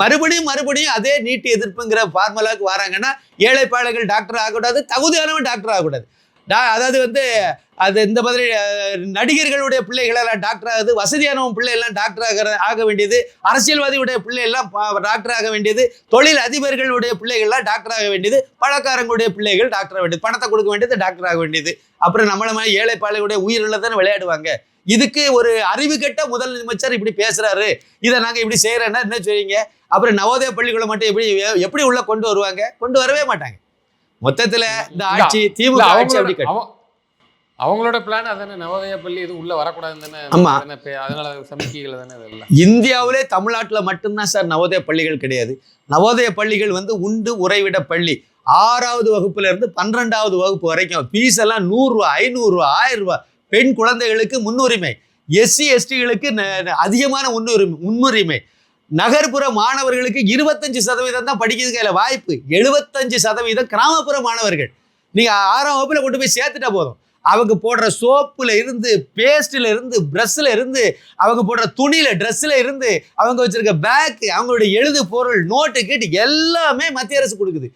மறுபடியும் அதே நீட் எதிர்ப்புங்கிற ஃபார்முலாவுக்கு வராங்கன்னா ஏழைப்பாளைகள் டாக்டர் ஆகக்கூடாது, தகுதியானவன் டாக்டர் ஆகக்கூடாது. அதாவது அது இந்த மாதிரி நடிகர்களுடைய பிள்ளைகளெல்லாம் டாக்டர் ஆகுது, வசதியானவன் பிள்ளைகள்லாம் டாக்டர் ஆக வேண்டியது, அரசியல்வாதியுடைய பிள்ளைகள்லாம் டாக்டர் ஆக வேண்டியது, தொழில் அதிபர்களுடைய பிள்ளைகள்லாம் டாக்டர் ஆக வேண்டியது, பணக்காரங்களுடைய பிள்ளைகள் டாக்டர் ஆக வேண்டியது, பணத்தை கொடுக்க வேண்டியது டாக்டர் ஆக வேண்டியது. அப்புறம் நம்மள மாதிரி ஏழைப்பாளைகளுடைய உயிரில் தானே விளையாடுவாங்க. இதுக்கு ஒரு அறிவு கெட்ட முதலமைச்சர் இப்படி பேசுறாரு, இதை நாங்கள் இப்படி செய்யறேன்னா என்ன செய்வீங்க? அப்புறம் நவோதய பள்ளிகளை மட்டும் எப்படி உள்ள கொண்டு வருவாங்க? கொண்டு வரவே மாட்டாங்க. மொத்தத்துல இந்த ஆட்சி திமுக ஆட்சி அப்படி அவங்களோட பிளான் அதானே, நவோதய பள்ளி எதுவும் உள்ள வரக்கூடாதுன்னு தானே. ஆமா, அதனால சமிக்கைகள் தானே. இந்தியாவிலே தமிழ்நாட்டில் மட்டும்தான் சார் நவோதய பள்ளிகள் கிடையாது. நவோதய பள்ளிகள் உண்டு உறைவிட பள்ளி. 6வது வகுப்புல இருந்து 12வது வகுப்பு வரைக்கும் ஃபீஸ் எல்லாம் 100 ரூபா, 500 ரூபா, 1000 ரூபாய். பெண் குழந்தைகளுக்கு முன்னுரிமை, எஸ்சி எஸ்டிகளுக்கு அதிகமான முன்னுரிமை. நகர்ப்புற மாணவர்களுக்கு 25% தான் படிக்கிறதுக்கு வாய்ப்பு. 75% கிராமப்புற மாணவர்கள். நீங்க 6ஆம் வகுப்புல கொண்டு போய் சேர்த்துட்டா போதும். அவங்க போடுற சோப்புல இருந்து, பேஸ்ட்ல இருந்து, பிரஷ்ல இருந்து, அவங்க போடுற துணியில, ட்ரெஸ்ல இருந்து, அவங்க வச்சிருக்க பேக், அவங்களுடைய எழுது பொருள், நோட்டு கேட்டு எல்லாமே மத்திய அரசு கொடுக்குது.